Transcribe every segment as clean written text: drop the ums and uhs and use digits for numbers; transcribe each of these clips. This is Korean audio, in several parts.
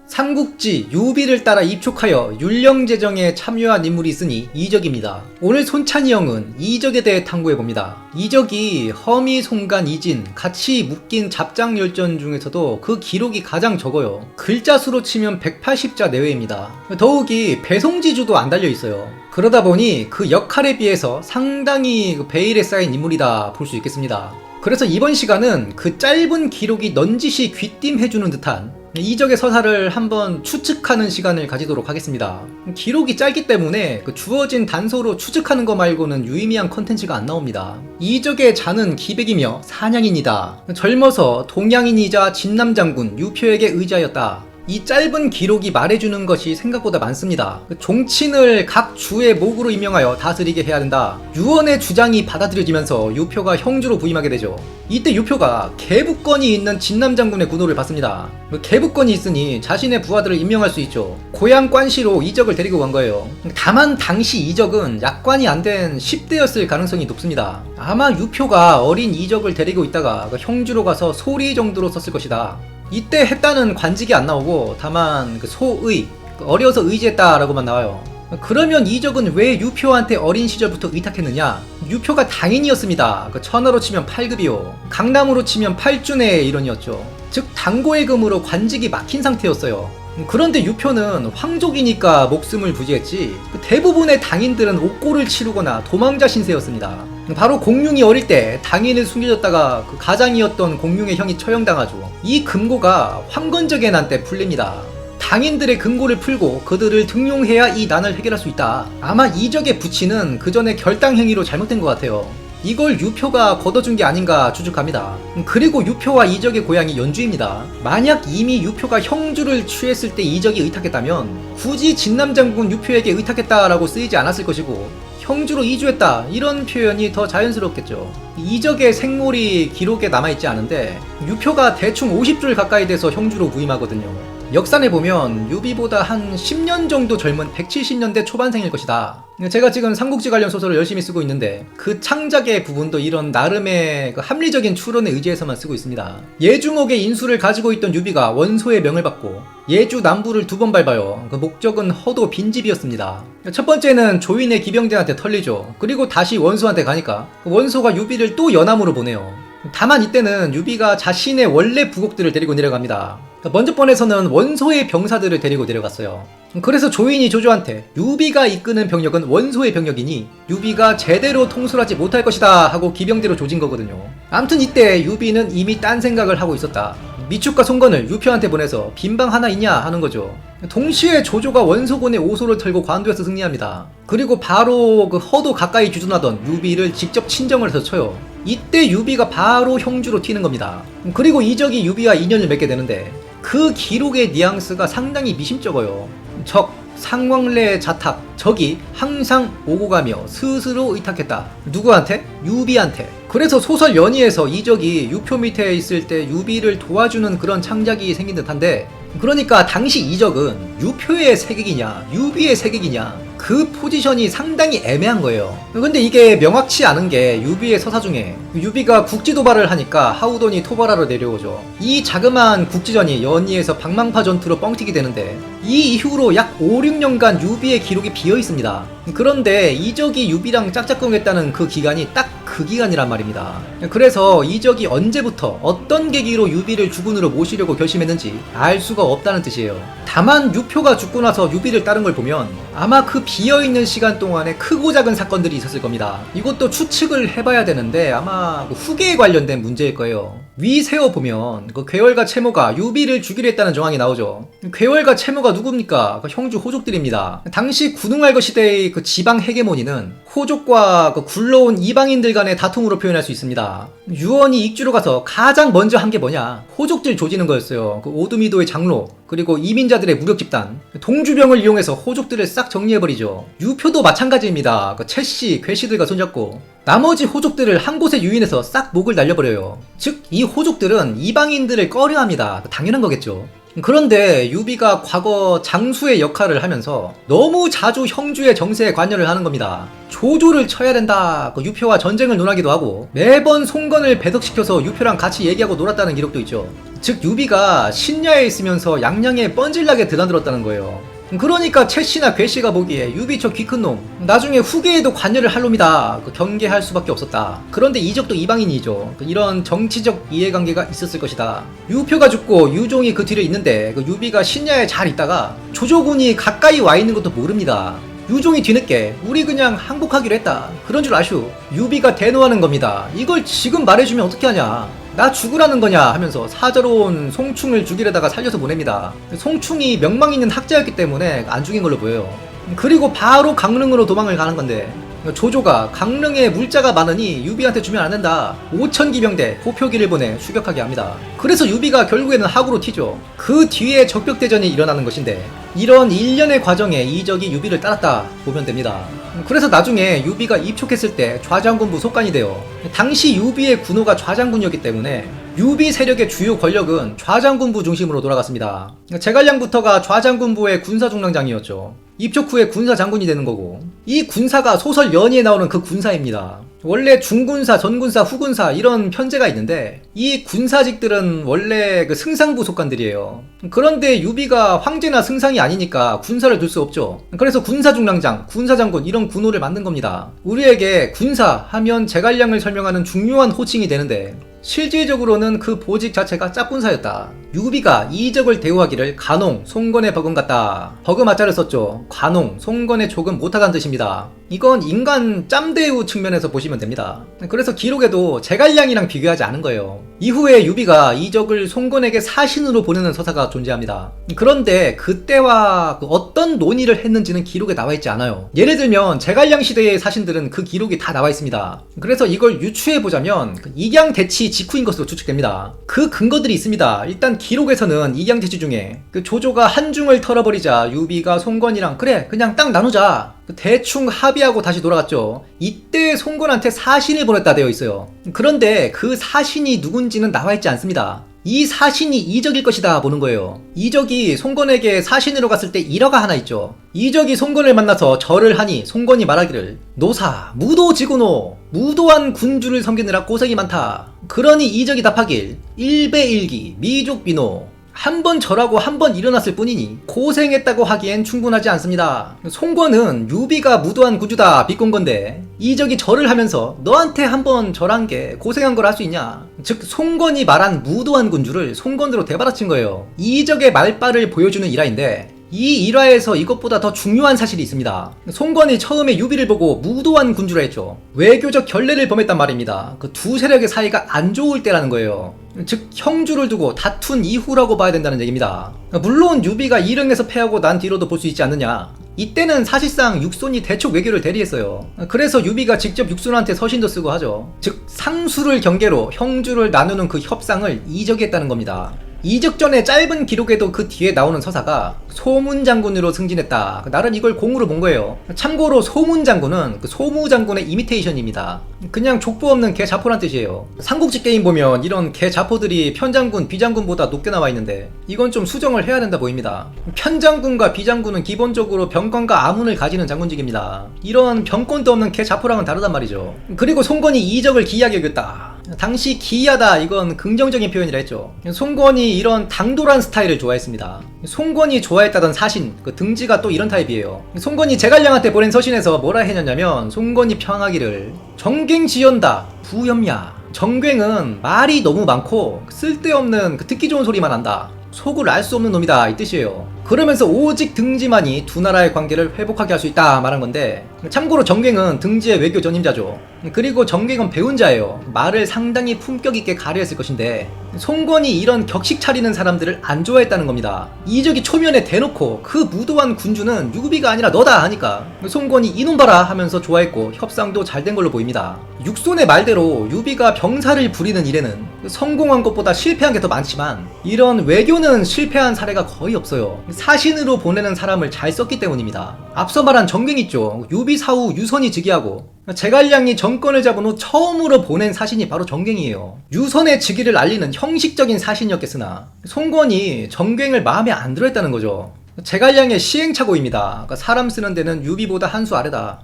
삼국지 유비를 따라 입촉하여 율령제정에 참여한 인물이 있으니 이적입니다. 오늘 손찬이 형은 이적에 대해 탐구해봅니다. 이적이 허미, 송간, 이진 같이 묶인 잡장열전 중에서도 그 기록이 가장 적어요. 글자 수로 치면 180자 내외입니다. 더욱이 배송지주도 안 달려있어요. 그러다 보니 그 역할에 비해서 상당히 베일에 쌓인 인물이다 볼 수 있겠습니다. 그래서 이번 시간은 그 짧은 기록이 넌지시 귀띔해주는 듯한 이적의 서사를 한번 추측하는 시간을 가지도록 하겠습니다. 기록이 짧기 때문에 그 주어진 단서로 추측하는 거 말고는 유의미한 컨텐츠가 안 나옵니다. 이적의 자는 기백이며 사냥인이다. 젊어서 동양인이자 진남장군 유표에게 의지하였다. 이 짧은 기록이 말해주는 것이 생각보다 많습니다. 종친을 각 주의 목으로 임명하여 다스리게 해야 된다. 유언의 주장이 받아들여지면서 유표가 형주로 부임하게 되죠. 이때 유표가 계부권이 있는 진남장군의 군호를 받습니다. 계부권이 있으니 자신의 부하들을 임명할 수 있죠. 고향 관시로 이적을 데리고 간 거예요. 다만 당시 이적은 약관이 안 된 10대였을 가능성이 높습니다. 아마 유표가 어린 이적을 데리고 있다가 형주로 가서 소리 정도로 썼을 것이다. 이때 했다는 관직이 안 나오고 다만 소의, 어려서 의지했다라고만 나와요. 그러면 이적은 왜 유표한테 어린 시절부터 의탁했느냐? 유표가 당인이었습니다. 천하로 치면 8급이요. 강남으로 치면 8준의 일원이었죠. 즉 당고예금으로 관직이 막힌 상태였어요. 그런데 유표는 황족이니까 목숨을 부지했지 대부분의 당인들은 옥고를 치르거나 도망자 신세였습니다. 바로 공룡이 어릴 때 당인을 숨겨졌다가 그 가장이었던 공룡의 형이 처형당하죠. 이 금고가 황건적의 난 때 풀립니다. 당인들의 금고를 풀고 그들을 등용해야 이 난을 해결할 수 있다. 아마 이적의 부치는 그 전에 결당 행위로 잘못된 것 같아요. 이걸 유표가 걷어준 게 아닌가 추측합니다. 그리고 유표와 이적의 고향이 연주입니다. 만약 이미 유표가 형주를 취했을 때 이적이 의탁했다면 굳이 진남장군 유표에게 의탁했다라고 쓰이지 않았을 것이고 형주로 이주했다 이런 표현이 더 자연스럽겠죠. 이적의 생물이 기록에 남아있지 않은데 유표가 대충 50줄 가까이 돼서 형주로 부임하거든요. 역산해 보면 유비보다 한 10년 정도 젊은 170년대 초반생일 것이다. 제가 지금 삼국지 관련 소설을 열심히 쓰고 있는데 그 창작의 부분도 이런 나름의 그 합리적인 추론에 의지해서만 쓰고 있습니다. 예중옥의 인수를 가지고 있던 유비가 원소의 명을 받고 예주 남부를 2번 밟아요. 그 목적은 허도 빈집이었습니다. 첫 번째는 조인의 기병대한테 털리죠. 그리고 다시 원소한테 가니까 원소가 유비를 또 연암으로 보내요. 다만 이때는 유비가 자신의 원래 부국들을 데리고 내려갑니다. 먼저 번에서는 원소의 병사들을 데리고 내려갔어요. 그래서 조인이 조조한테 유비가 이끄는 병력은 원소의 병력이니 유비가 제대로 통솔하지 못할 것이다 하고 기병대로 조진 거거든요. 암튼 이때 유비는 이미 딴 생각을 하고 있었다. 미축과 송건을 유표한테 보내서 빈방 하나 있냐 하는 거죠. 동시에 조조가 원소군의 오소를 털고 관도에서 승리합니다. 그리고 바로 그 허도 가까이 주둔하던 유비를 직접 친정을 해서 쳐요. 이때 유비가 바로 형주로 튀는 겁니다. 그리고 이적이 유비와 인연을 맺게 되는데 그 기록의 뉘앙스가 상당히 미심쩍어요. 적, 상왕래 자탁, 적이 항상 오고 가며 스스로 의탁했다. 누구한테? 유비한테. 그래서 소설 연의에서 이적이 유표 밑에 있을 때 유비를 도와주는 그런 창작이 생긴 듯한데 그러니까 당시 이적은 유표의 세객이냐 유비의 세객이냐 그 포지션이 상당히 애매한 거예요. 근데 이게 명확치 않은 게 유비의 서사 중에 유비가 국지 도발을 하니까 하우돈이 토벌하러 내려오죠. 이 자그마한 국지전이 연의에서 방망파 전투로 뻥튀기 되는데 이 이후로 약 5, 6년간 유비의 기록이 비어 있습니다. 그런데 이적이 유비랑 짝짝꿍했다는 그 기간이 딱 그 기간이란 말입니다. 그래서 이적이 언제부터 어떤 계기로 유비를 주군으로 모시려고 결심했는지 알 수가 없다는 뜻이에요. 다만 유표가 죽고 나서 유비를 따른 걸 보면 아마 그 비어있는 시간 동안에 크고 작은 사건들이 있었을 겁니다. 이것도 추측을 해봐야 되는데 아마 후계에 관련된 문제일 거예요. 위 세어보면 그 괴월과 채모가 유비를 죽이려 했다는 정황이 나오죠. 괴월과 채모가 누굽니까? 그 형주 호족들입니다. 당시 군웅알거 시대의 그 지방 헤게모니는 호족과 그 굴러온 이방인들 간의 다툼으로 표현할 수 있습니다. 유언이 익주로 가서 가장 먼저 한 게 뭐냐? 호족들 조지는 거였어요. 그 오두미도의 장로 그리고 이민자들의 무력 집단 동주병을 이용해서 호족들을 싹 정리해버리죠. 유표도 마찬가지입니다. 그 채씨, 괴씨들과 손잡고 나머지 호족들을 한 곳에 유인해서 싹 목을 날려버려요. 즉 이 호족들은 이방인들을 꺼려합니다. 당연한 거겠죠. 그런데 유비가 과거 장수의 역할을 하면서 너무 자주 형주의 정세에 관여를 하는 겁니다. 조조를 쳐야 된다. 유표와 전쟁을 논하기도 하고 매번 송건을 배덕시켜서 유표랑 같이 얘기하고 놀았다는 기록도 있죠. 즉 유비가 신야에 있으면서 양양에 뻔질나게 드나들었다는 거예요. 그러니까 채씨나 괴씨가 보기에 유비 저 키 큰 놈 나중에 후계에도 관여를 할 놈이다 경계할 수밖에 없었다. 그런데 이적도 이방인이죠. 이런 정치적 이해관계가 있었을 것이다. 유표가 죽고 유종이 그 뒤를 잇는데 유비가 신야에 잘 있다가 조조군이 가까이 와 있는 것도 모릅니다. 유종이 뒤늦게 우리 그냥 항복하기로 했다 그런 줄 아슈. 유비가 대노하는 겁니다. 이걸 지금 말해주면 어떻게 하냐, 나 죽으라는 거냐 하면서 사자로운 송충을 죽이려다가 살려서 보냅니다. 송충이 명망 있는 학자였기 때문에 안 죽인 걸로 보여요. 그리고 바로 강릉으로 도망을 가는 건데 조조가 강릉에 물자가 많으니 유비한테 주면 안 된다. 5,000기병대 호표기를 보내 추격하게 합니다. 그래서 유비가 결국에는 하구로 튀죠. 그 뒤에 적벽대전이 일어나는 것인데 이런 일련의 과정에 이적이 유비를 따랐다 보면 됩니다. 그래서 나중에 유비가 입촉했을 때 좌장군부 속관이 돼요. 당시 유비의 군호가 좌장군이었기 때문에 유비 세력의 주요 권력은 좌장군부 중심으로 돌아갔습니다. 제갈량부터가 좌장군부의 군사중랑장이었죠. 입촉 후에 군사장군이 되는 거고, 이 군사가 소설 연의에 나오는 그 군사입니다. 원래 중군사, 전군사, 후군사 이런 편제가 있는데 이 군사직들은 원래 그 승상부 속관들이에요. 그런데 유비가 황제나 승상이 아니니까 군사를 둘 수 없죠. 그래서 군사중랑장, 군사장군 이런 군호를 만든 겁니다. 우리에게 군사 하면 제갈량을 설명하는 중요한 호칭이 되는데 실질적으로는 그 보직 자체가 짝군사였다. 유비가 이적을 대우하기를 간홍, 송건의 버금 같다. 버금아자를 썼죠. 간홍, 송건의 조금 못하다는 뜻입니다. 이건 인간 짬대우 측면에서 보시면 됩니다. 그래서 기록에도 제갈량이랑 비교하지 않은 거예요. 이후에 유비가 이적을 송건에게 사신으로 보내는 서사가 존재합니다. 그런데 그때와 어떤 논의를 했는지는 기록에 나와 있지 않아요. 예를 들면 제갈량 시대의 사신들은 그 기록이 다 나와 있습니다. 그래서 이걸 유추해보자면 익양대치 직후인 것으로 추측됩니다. 그 근거들이 있습니다. 일단 기록에서는 익양대치 중에 그 조조가 한중을 털어버리자 유비가 송건이랑 그래 그냥 딱 나누자 대충 합의하고 다시 돌아갔죠. 이때 송건한테 사신을 보냈다 되어 있어요. 그런데 그 사신이 누군지는 나와 있지 않습니다. 이 사신이 이적일 것이다 보는 거예요. 이적이 송건에게 사신으로 갔을 때 일화가 하나 있죠. 이적이 송건을 만나서 절을 하니 송건이 말하기를 노사 무도지구노 무도한 군주를 섬기느라 고생이 많다. 그러니 이적이 답하길 일배일기 미족비노 한 번 절하고 한 번 일어났을 뿐이니 고생했다고 하기엔 충분하지 않습니다. 송건은 유비가 무도한 군주다 비꼰 건데 이적이 절을 하면서 너한테 한 번 절한 게 고생한 걸 할 수 있냐. 즉 송건이 말한 무도한 군주를 송건으로 대받아친 거예요. 이적의 말빨을 보여주는 일화인데 이 일화에서 이것보다 더 중요한 사실이 있습니다. 송건이 처음에 유비를 보고 무도한 군주라 했죠. 외교적 결례를 범했단 말입니다. 그 두 세력의 사이가 안 좋을 때라는 거예요. 즉 형주를 두고 다툰 이후라고 봐야 된다는 얘기입니다. 물론 유비가 일흥에서 패하고 난 뒤로도 볼 수 있지 않느냐. 이때는 사실상 육손이 대촉 외교를 대리했어요. 그래서 유비가 직접 육손한테 서신도 쓰고 하죠. 즉 상수를 경계로 형주를 나누는 그 협상을 이적이 했다는 겁니다. 이적전의 짧은 기록에도 그 뒤에 나오는 서사가 소문장군으로 승진했다. 나름 이걸 공으로 본 거예요. 참고로 소문장군은 그 소무장군의 이미테이션입니다. 그냥 족보 없는 개 자포란 뜻이에요. 삼국지 게임 보면 이런 개 자포들이 편장군, 비장군보다 높게 나와 있는데 이건 좀 수정을 해야 된다 보입니다. 편장군과 비장군은 기본적으로 병권과 아문을 가지는 장군직입니다. 이런 병권도 없는 개 자포랑은 다르단 말이죠. 그리고 송건이 이적을 기이하게 여겼다. 당시 기이하다 이건 긍정적인 표현이라 했죠. 송건이 이런 당돌한 스타일을 좋아했습니다. 송건이 좋아했다던 사신, 그 등지가 또 이런 타입이에요. 송건이 제갈량한테 보낸 서신에서 뭐라 해놨냐면 송건이 평하기를 정갱지연다 부염야. 정갱은 말이 너무 많고 쓸데없는 그 듣기 좋은 소리만 한다. 속을 알 수 없는 놈이다 이 뜻이에요. 그러면서 오직 등지만이 두 나라의 관계를 회복하게 할 수 있다 말한 건데 참고로 정갱은 등지의 외교 전임자죠. 그리고 정갱은 배운 자예요. 말을 상당히 품격 있게 가려했을 것인데 송건이 이런 격식 차리는 사람들을 안 좋아했다는 겁니다. 이적이 초면에 대놓고 그 무도한 군주는 유비가 아니라 너다 하니까 송건이 이놈 봐라 하면서 좋아했고 협상도 잘 된 걸로 보입니다. 육손의 말대로 유비가 병사를 부리는 일에는 성공한 것보다 실패한 게 더 많지만 이런 외교는 실패한 사례가 거의 없어요. 사신으로 보내는 사람을 잘 썼기 때문입니다. 앞서 말한 정갱 있죠. 유비사후 유선이 즉위하고 제갈량이 정권을 잡은 후 처음으로 보낸 사신이 바로 정갱이에요. 유선의 즉위를 알리는 형식적인 사신이었겠으나 송건이 정갱을 마음에 안 들어했다는 거죠. 제갈량의 시행착오입니다. 그러니까 사람 쓰는 데는 유비보다 한 수 아래다.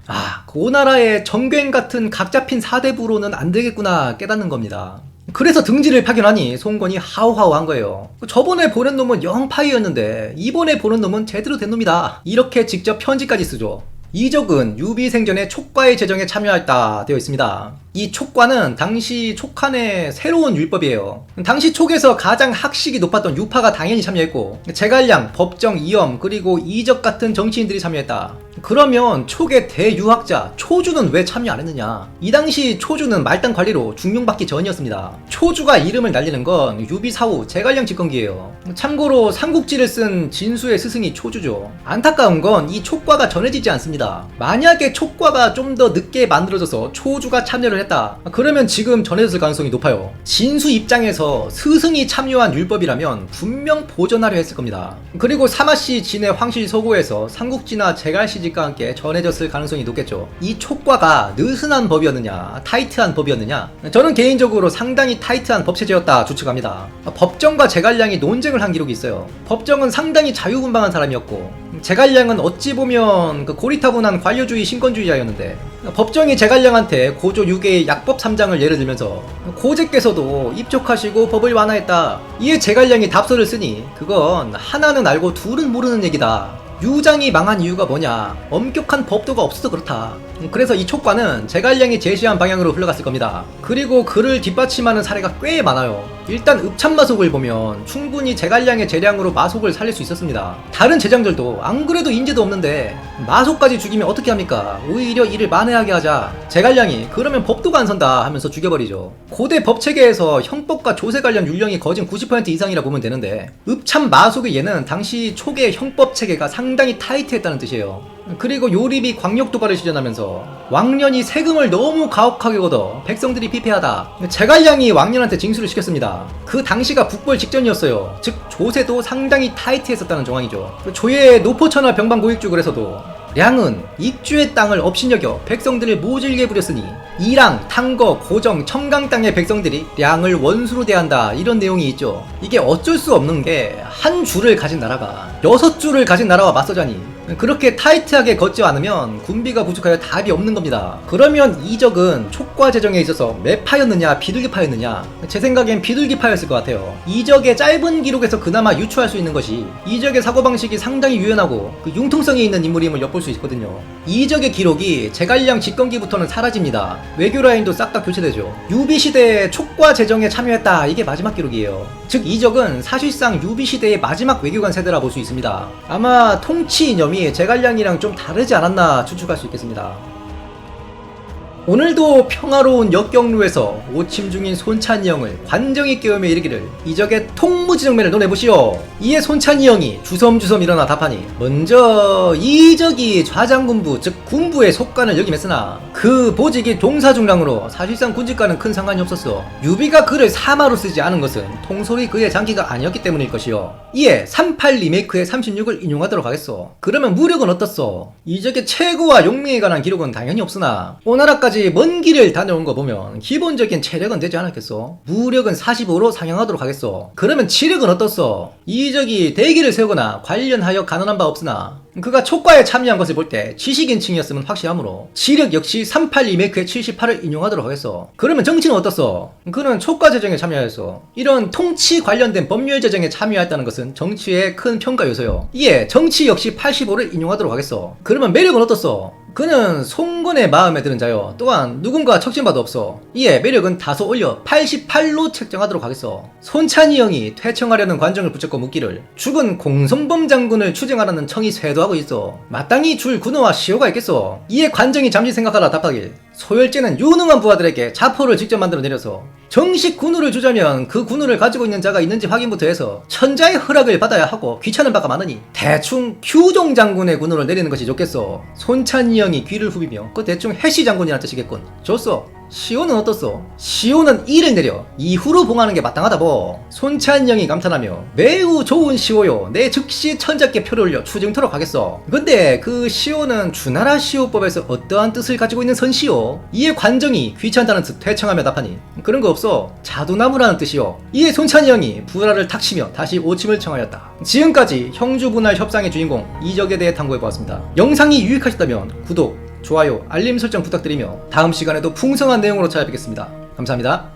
그 오나라의 정갱 같은 각 잡힌 사대부로는 안 되겠구나 깨닫는 겁니다. 그래서 등지를 파견하니 송건이 하오하오한 거예요. 저번에 보낸 놈은 영 파이였는데 이번에 보낸 놈은 제대로 된 놈이다. 이렇게 직접 편지까지 쓰죠. 이적은 유비 생전에 촉과의 제정에 참여했다 되어 있습니다. 이 촉과는 당시 촉한의 새로운 율법이에요. 당시 촉에서 가장 학식이 높았던 유파가 당연히 참여했고 제갈량, 법정, 이엄 그리고 이적 같은 정치인들이 참여했다. 그러면 촉의 대유학자 초주는 왜 참여 안 했느냐? 이 당시 초주는 말단 관리로 중용받기 전이었습니다. 초주가 이름을 날리는 건 유비사후 제갈량 집권기예요. 참고로 삼국지를 쓴 진수의 스승이 초주죠. 안타까운 건 이 촉과가 전해지지 않습니다. 만약에 촉과가 좀 더 늦게 만들어져서 초주가 참여를 했다. 그러면 지금 전해졌을 가능성이 높아요. 진수 입장에서 스승이 참여한 율법이라면 분명 보존하려 했을 겁니다. 그리고 사마씨 진의 황실 서고에서 삼국지나 제갈시집과 함께 전해졌을 가능성이 높겠죠. 이 촉과가 느슨한 법이었느냐 타이트한 법이었느냐? 저는 개인적으로 상당히 타이트한 법체제였다 추측합니다. 법정과 제갈량이 논쟁을 한 기록이 있어요. 법정은 상당히 자유분방한 사람이었고 제갈량은 어찌 보면 고리타분한 관료주의 신권주의자였는데 법정이 제갈량한테 고조 6개의 약법 3장을 예를 들면서 고제께서도 입촉하시고 법을 완화했다. 이에 제갈량이 답서를 쓰니 그건 하나는 알고 둘은 모르는 얘기다. 유장이 망한 이유가 뭐냐? 엄격한 법도가 없어서 그렇다. 그래서 이 촉과는 제갈량이 제시한 방향으로 흘러갔을 겁니다. 그리고 그를 뒷받침하는 사례가 꽤 많아요. 일단 읍참마속을 보면 충분히 제갈량의 재량으로 마속을 살릴 수 있었습니다. 다른 제장들도 안 그래도 인재도 없는데 마속까지 죽이면 어떻게 합니까? 오히려 일을 만회하게 하자. 제갈량이 그러면 법도가 안 선다 하면서 죽여버리죠. 고대 법체계에서 형법과 조세 관련 율령이 거진 90% 이상이라 보면 되는데 읍참마속의 예는 당시 촉의 형법 체계가 상당히 타이트했다는 뜻이에요. 그리고 요립이 광역도가를 실현하면서 왕년이 세금을 너무 가혹하게 걷어 백성들이 피폐하다. 제갈량이 왕년한테 징수를 시켰습니다. 그 당시가 국벌 직전이었어요. 즉 조세도 상당히 타이트했었다는 정황이죠. 조예의 노포천하 병방고익주글에서도 량은 익주의 땅을 업신여겨 백성들을 모질게 부렸으니 이랑, 탕거, 고정, 청강 땅의 백성들이 량을 원수로 대한다 이런 내용이 있죠. 이게 어쩔 수 없는 게 한 주를 가진 나라가 6주를 가진 나라와 맞서자니 그렇게 타이트하게 걷지 않으면 군비가 부족하여 답이 없는 겁니다. 그러면 이적은 촉과 제정에 있어서 매파였느냐 비둘기파였느냐? 제 생각엔 비둘기파였을 것 같아요. 이적의 짧은 기록에서 그나마 유추할 수 있는 것이 이적의 사고방식이 상당히 유연하고 융통성이 있는 인물임을 엿볼 수 있거든요. 이적의 기록이 제갈량 집권기부터는 사라집니다. 외교 라인도 싹 다 교체되죠. 유비시대에 촉과 제정에 참여했다. 이게 마지막 기록이에요. 즉 이적은 사실상 유비시대의 마지막 외교관 세대라 볼 수 있습니다. 아마 통치 이념이 제갈량이랑 좀 다르지 않았나 추측할 수 있겠습니다. 오늘도 평화로운 역경루에서 오침 중인 손찬이 형을 관정이 깨우며 이르기를 이적의 통무지정매를 논해보시오. 이에 손찬이 형이 주섬주섬 일어나 답하니 먼저 이적이 좌장군부 즉 군부의 속관을 역임했으나 그 보직이 동사중랑으로 사실상 군직과는 큰 상관이 없었어. 유비가 그를 사마로 쓰지 않은 것은 통솔이 그의 장기가 아니었기 때문일 것이요. 이에 38 리메이크의 36을 인용하도록 하겠소. 그러면 무력은 어떻소? 이적의 체구와 용맹에 관한 기록은 당연히 없으나 오나라까지 먼 길을 다녀온 거 보면 기본적인 체력은 되지 않았겠소? 무력은 45로 상향하도록 하겠소. 그러면 치력은 어떻소? 이적이 대기를 세우거나 관련하여 가능한 바 없으나 그가 촉과에 참여한 것을 볼 때 지식인층이었으면 확실하므로 지력 역시 38 리메이크의 78을 인용하도록 하겠소. 그러면 정치는 어떻소? 그는 촉과 제정에 참여하였소. 이런 통치 관련된 법률 제정에 참여했다는 것은 정치의 큰 평가 요소요. 이에 정치 역시 85를 인용하도록 하겠소. 그러면 매력은 어떻소? 그는 송건의 마음에 드는 자요. 또한 누군가 척진바도 없어. 이에 매력은 다소 올려 88로 책정하도록 하겠어. 손찬이 형이 퇴청하려는 관정을 붙잡고 묻기를 죽은 공성범 장군을 추정하라는 청이 쇄도하고 있어. 마땅히 줄 군호와 시효가 있겠어. 이에 관정이 잠시 생각하라 답하길 소열제는 유능한 부하들에게 자포를 직접 만들어 내려서 정식 군우를 주자면 그 군우를 가지고 있는 자가 있는지 확인부터 해서 천자의 허락을 받아야 하고 귀찮은 바가 많으니 대충 규종 장군의 군우를 내리는 것이 좋겠어. 손찬이 형이 귀를 후비며 그 대충 해시 장군이란 뜻이겠군. 좋소. 시호는 어떻소? 시호는 이를 내려 이후로 봉하는 게 마땅하다보. 손찬영이 감탄하며 매우 좋은 시호요. 내 즉시 천작께 표를 올려 추증토록 하겠소. 근데 그 시호는 주나라 시호법에서 어떠한 뜻을 가지고 있는 선시오? 이에 관정이 귀찮다는 듯 퇴청하며 답하니 그런 거 없어. 자두나무라는 뜻이요. 이에 손찬영이 불화를 탁 치며 다시 오침을 청하였다. 지금까지 형주분할 협상의 주인공 이적에 대해 탐구해보았습니다. 영상이 유익하셨다면 구독, 좋아요, 알림 설정 부탁드리며 다음 시간에도 풍성한 내용으로 찾아뵙겠습니다. 감사합니다.